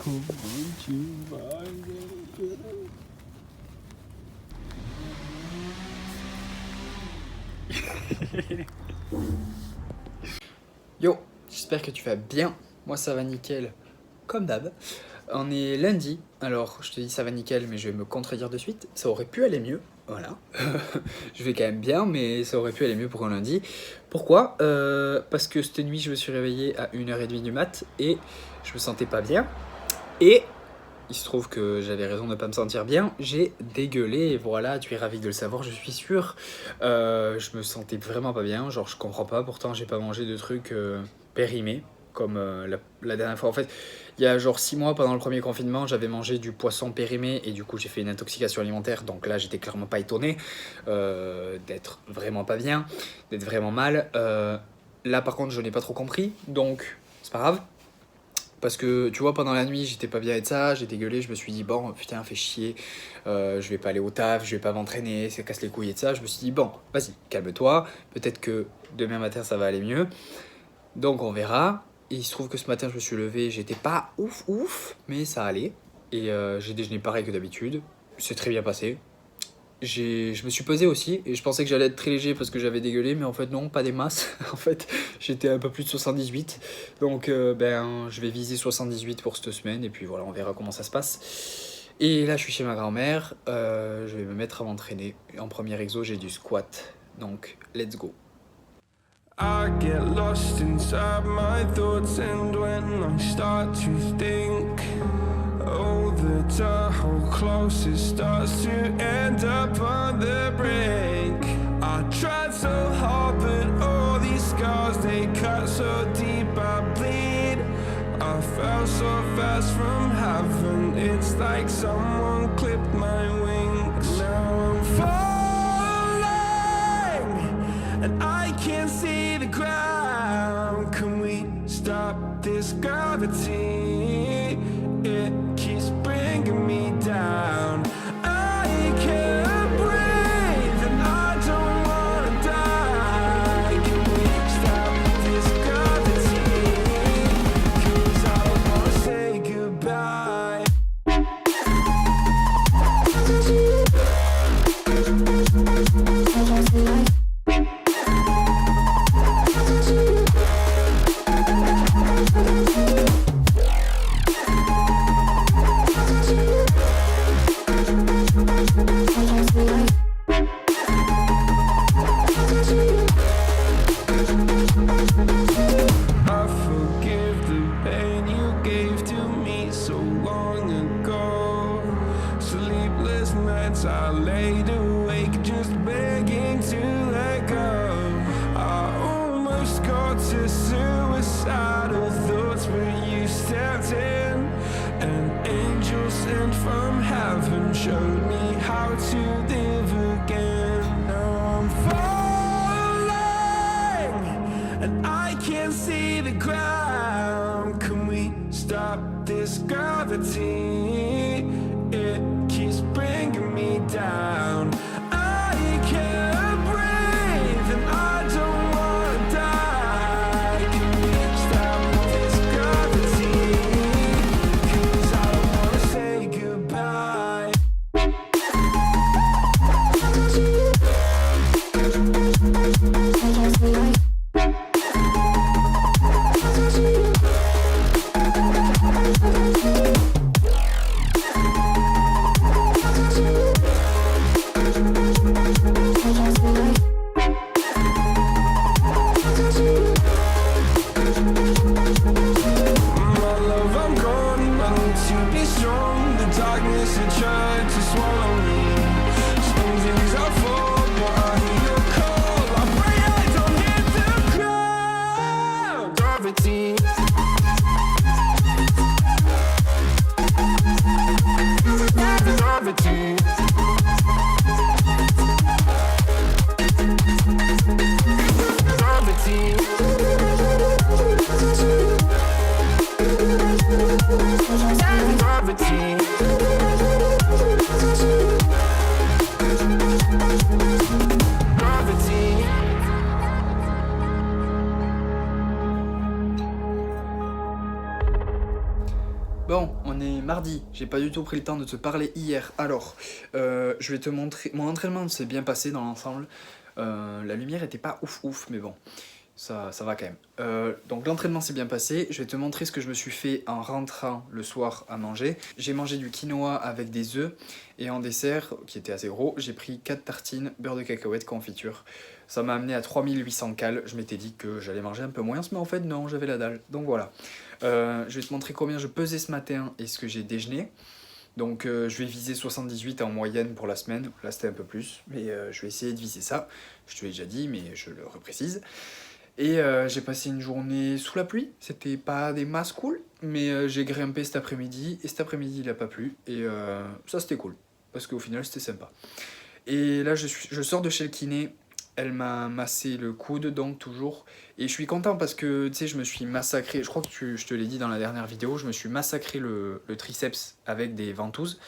Comment tu vas? Yo, j'espère que tu vas bien. Moi ça va nickel, comme d'hab. On est lundi, alors je te dis ça va nickel, mais je vais me contredire de suite. Ça aurait pu aller mieux, voilà. Je vais quand même bien, mais ça aurait pu aller mieux pour un lundi. Pourquoi Parce que cette nuit je me suis réveillé à 1h30 du mat et je me sentais pas bien. Et il se trouve que j'avais raison de ne pas me sentir bien, j'ai dégueulé, et voilà, tu es ravi de le savoir, je suis sûr. Je me sentais vraiment pas bien, genre je comprends pas, pourtant j'ai pas mangé de trucs périmés, comme la dernière fois. En fait, il y a genre 6 mois, pendant le premier confinement, j'avais mangé du poisson périmé, et du coup j'ai fait une intoxication alimentaire, donc là j'étais clairement pas étonné d'être vraiment pas bien, d'être vraiment mal. Là par contre je n'ai pas trop compris, donc c'est pas grave. Parce que tu vois, pendant la nuit, j'étais pas bien et de ça, j'ai dégueulé, je me suis dit, bon, putain, fais chier, je vais pas aller au taf, je vais pas m'entraîner, ça casse les couilles et de ça. Je me suis dit, bon, vas-y, calme-toi, peut-être que demain matin ça va aller mieux. Donc on verra. Et il se trouve que ce matin, je me suis levé, j'étais pas ouf, mais ça allait. Et j'ai déjeuné pareil que d'habitude, c'est très bien passé. Je me suis pesé aussi et je pensais que j'allais être très léger parce que j'avais dégueulé, mais en fait non, pas des masses. En fait j'étais un peu plus de 78, donc je vais viser 78 pour cette semaine et puis voilà, on verra comment ça se passe. Et là je suis chez ma grand-mère, je vais me mettre à m'entraîner. En premier exo j'ai du squat, donc let's go. I get lost inside my thoughts, and when I start to think, oh, the Tahoe closest starts to end up on the brink. I tried so hard, but all these scars, they cut so deep, I bleed. I fell so fast from heaven, it's like someone clipped my wings. Now I'm falling, and I can't see the ground. Can we stop this gravity? It keeps bringing me down. I can't breathe and I don't wanna die. Can we stop this gravity? 'Cause I don't wanna say goodbye. I forgive the pain you gave to me so long ago. Sleepless nights I laid awake just begging to let go. I almost got to suicidal thoughts, but you stepped in. An angel sent from heaven showed me how to live again. Now I'm falling, and I can't see the ground. Can we stop this gravity? It keeps bringing me down. I can't breathe and I don't wanna die. Can we stop this gravity? 'Cause I don't wanna say goodbye. My love, I'm gone. I need to be strong. The darkness had tried to swallow me. Some things I fall, but I hear your call. I pray I don't hit the ground. Gravity. Gravity. Gravity. Gravity. Gravity. Bon, on est mardi, j'ai pas du tout pris le temps de te parler hier. Alors, je vais te montrer. Mon entraînement s'est bien passé dans l'ensemble. La lumière était pas ouf, mais bon, ça va quand même. Donc l'entraînement s'est bien passé. Je vais te montrer ce que je me suis fait en rentrant le soir à manger. J'ai mangé du quinoa avec des œufs et en dessert, qui était assez gros, j'ai pris 4 tartines, beurre de cacahuète, confiture. Ça m'a amené à 3800 cales. Je m'étais dit que j'allais manger un peu moins, mais en fait non, j'avais la dalle. Donc voilà. Je vais te montrer combien je pesais ce matin et ce que j'ai déjeuné. Donc je vais viser 78 en moyenne pour la semaine. Là c'était un peu plus, mais je vais essayer de viser ça. Je te l'ai déjà dit, mais je le reprécise. Et j'ai passé une journée sous la pluie. C'était pas des masses cool, mais j'ai grimpé cet après-midi. Et cet après-midi il a pas plu. Et ça c'était cool, parce qu'au final c'était sympa. Et là je sors de chez le kiné. Elle m'a massé le coude, donc toujours. Et je suis content parce que, tu sais, je me suis massacré, je crois que je te l'ai dit dans la dernière vidéo, je me suis massacré le triceps avec des ventouses.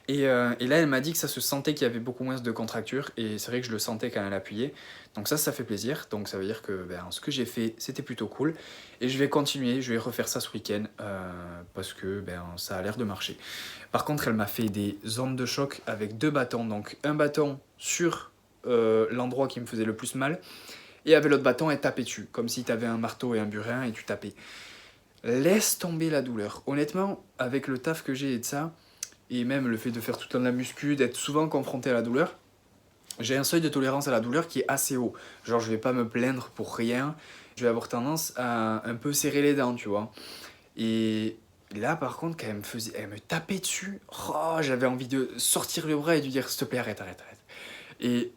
Et là, elle m'a dit que ça se sentait qu'il y avait beaucoup moins de contractures. Et c'est vrai que je le sentais quand elle appuyait. Donc ça fait plaisir. Donc ça veut dire que ce que j'ai fait, c'était plutôt cool. Et je vais continuer, je vais refaire ça ce week-end. Parce que ça a l'air de marcher. Par contre, elle m'a fait des ondes de choc avec 2 bâtons. Donc un bâton sur l'endroit qui me faisait le plus mal, et avec l'autre bâton elle tapait dessus, comme si tu avais un marteau et un burin et tu tapais. Laisse tomber la douleur. Honnêtement, avec le taf que j'ai et de ça, et même le fait de faire tout le temps de la muscu, d'être souvent confronté à la douleur, j'ai un seuil de tolérance à la douleur qui est assez haut. Genre je vais pas me plaindre pour rien, je vais avoir tendance à un peu serrer les dents, tu vois. Et là par contre quand elle me tapait dessus, oh, j'avais envie de sortir le bras et de dire s'il te plaît arrête. Et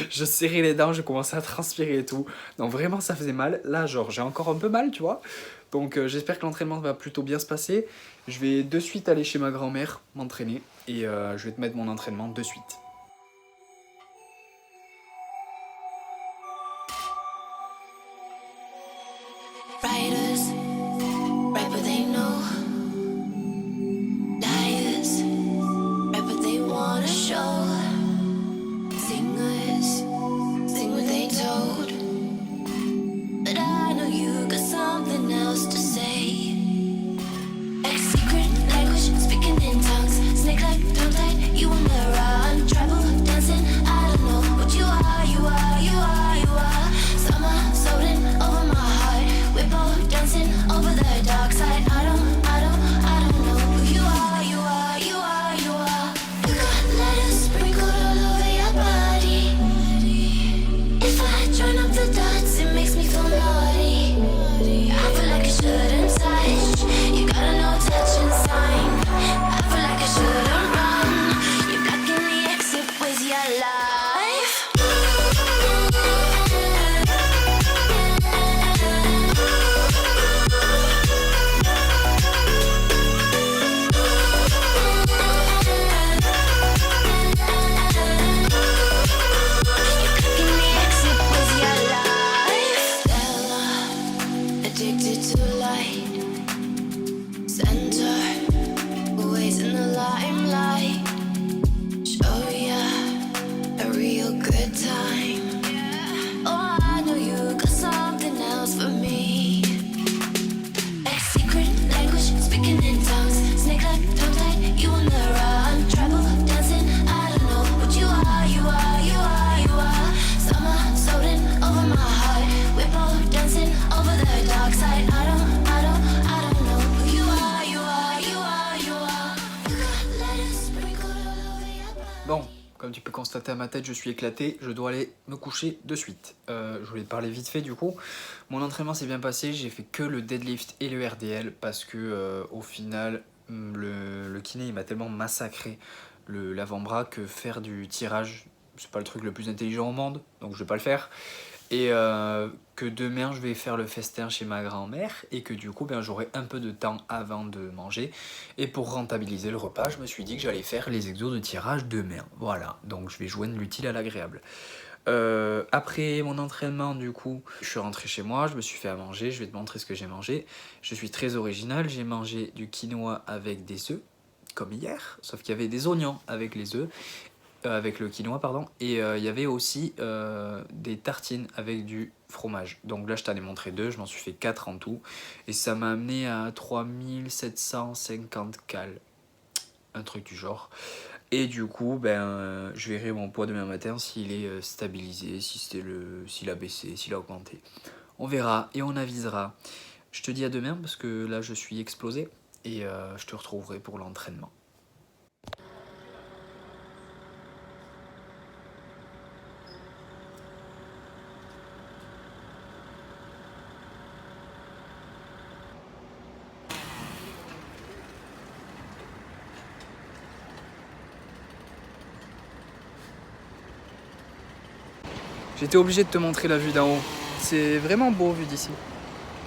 je serrais les dents, je commençais à transpirer et tout. Donc vraiment ça faisait mal. Là genre j'ai encore un peu mal, tu vois. Donc j'espère que l'entraînement va plutôt bien se passer. Je vais de suite aller chez ma grand-mère m'entraîner. Et je vais te mettre mon entraînement de suite. Writers, write what they know. Liars, write what they wanna show. Singers, sing what they told. But I know you got something else to say. Secret language, speaking in tongues. Snake like tongue tied, you on the run. Tribal dancing, I don't know what you are, you are, you are, you are. Summer floating over my heart. We're both dancing over the dark side. I don't know who you are, you are, you are, you are. You got letters sprinkled all over your body. If I join up the dots, it makes me feel naughty. I feel like I shouldn't touch. You gotta know touch and sign. I feel like I shouldn't run. You're blocking the exit with your life. Addicted to light, center, always in the limelight. Show ya a real good time. Oh, I know you got something else for me. Like secret language, speaking in tongues. Snake like tongue tied, you on the run. Tribal dancing, I don't know what you are, you are, you are, you are. Summer floating over my heart. We're both dancing over the dark side. I don't know who you are, you are, you are, you are. You got letters sprinkled all over your body. Bon, comme tu peux constater à ma tête, je suis éclaté, je dois aller me coucher de suite. Je voulais te parler vite fait du coup. Mon entraînement s'est bien passé, j'ai fait que le deadlift et le RDL parce que au final, le kiné il m'a tellement massacré l'avant-bras que faire du tirage, c'est pas le truc le plus intelligent au monde, donc je vais pas le faire. Et que demain je vais faire le festin chez ma grand-mère et que du coup j'aurai un peu de temps avant de manger. Et pour rentabiliser le repas, je me suis dit que j'allais faire les exos de tirage demain. Voilà, donc je vais joindre l'utile à l'agréable. Après mon entraînement du coup, je suis rentré chez moi, je me suis fait à manger, je vais te montrer ce que j'ai mangé. Je suis très original, j'ai mangé du quinoa avec des œufs, comme hier, sauf qu'il y avait des oignons avec les œufs. avec le quinoa, pardon. Et il y avait aussi des tartines avec du fromage. Donc là, je t'en ai montré 2, je m'en suis fait 4 en tout. Et ça m'a amené à 3750 cales. Un truc du genre. Et du coup, je verrai mon poids demain matin s'il est stabilisé, s'il a baissé, s'il a augmenté. On verra et on avisera. Je te dis à demain parce que là, je suis explosé. Et je te retrouverai pour l'entraînement. J'étais obligé de te montrer la vue d'en haut. C'est vraiment beau vu d'ici.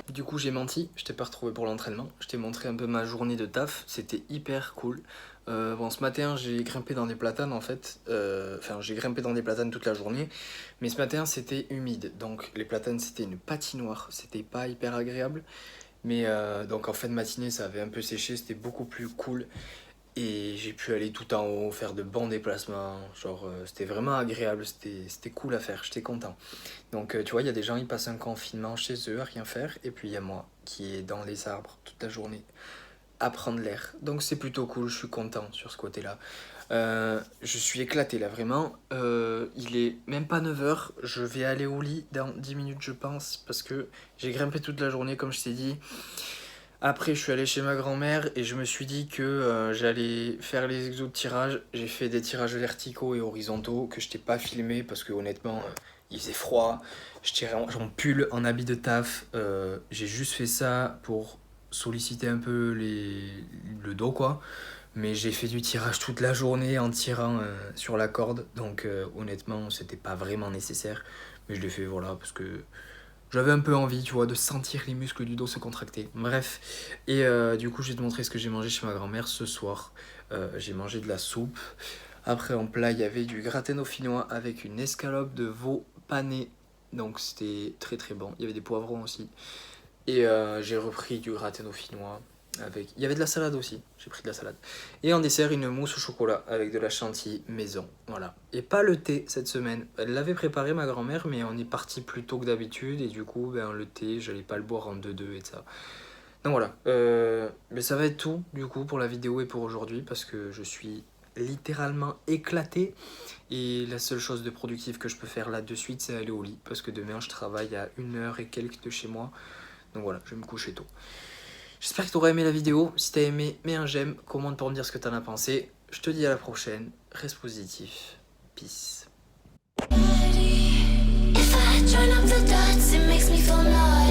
Du coup, j'ai menti, je t'ai pas retrouvé pour l'entraînement. Je t'ai montré un peu ma journée de taf, c'était hyper cool. Bon, ce matin, j'ai grimpé dans des platanes en fait. Enfin, j'ai grimpé dans des platanes toute la journée. Mais ce matin, c'était humide. Donc, les platanes, c'était une patinoire. C'était pas hyper agréable. Mais donc, en fin de matinée, ça avait un peu séché. C'était beaucoup plus cool. Et j'ai pu aller tout en haut, faire de bons déplacements. Genre, c'était vraiment agréable. C'était cool à faire. J'étais content. Donc, tu vois, il y a des gens, ils passent un confinement chez eux à rien faire. Et puis, il y a moi qui est dans les arbres toute la journée à prendre l'air. Donc, c'est plutôt cool. Je suis content sur ce côté-là. Je suis éclaté là, vraiment. Il est même pas 9h. Je vais aller au lit dans 10 minutes, je pense. Parce que j'ai grimpé toute la journée, comme je t'ai dit. Après, je suis allé chez ma grand-mère et je me suis dit que j'allais faire les exos de tirage. J'ai fait des tirages verticaux et horizontaux que je t'ai pas filmé parce que honnêtement, il faisait froid. Je tirais en pull, en habit de taf. J'ai juste fait ça pour solliciter un peu le dos, quoi. Mais j'ai fait du tirage toute la journée en tirant sur la corde. Donc honnêtement, c'était pas vraiment nécessaire. Mais je l'ai fait, voilà, parce que j'avais un peu envie, tu vois, de sentir les muscles du dos se contracter. Bref. Et du coup, je vais te montrer ce que j'ai mangé chez ma grand-mère ce soir. J'ai mangé de la soupe. Après, en plat, il y avait du gratin dauphinois avec une escalope de veau pané. Donc, c'était très très bon. Il y avait des poivrons aussi. Et j'ai repris du gratin dauphinois. Il y avait de la salade aussi, j'ai pris de la salade. Et en dessert, une mousse au chocolat avec de la chantilly maison, voilà. Et pas le thé cette semaine. Elle l'avait préparé ma grand-mère, mais on est parti plus tôt que d'habitude. Et du coup, le thé, j'allais pas le boire en 2-2 et ça. Donc voilà, mais ça va être tout du coup pour la vidéo et pour aujourd'hui. Parce que je suis littéralement éclaté. Et la seule chose de productive que je peux faire là de suite, c'est aller au lit. Parce que demain, je travaille à 1h et quelques de chez moi. Donc voilà, je vais me coucher tôt. J'espère que tu auras aimé la vidéo. Si tu as aimé, mets un j'aime, commente pour me dire ce que tu en as pensé. Je te dis à la prochaine. Reste positif. Peace. If I join up the dots, it makes me feel naughty.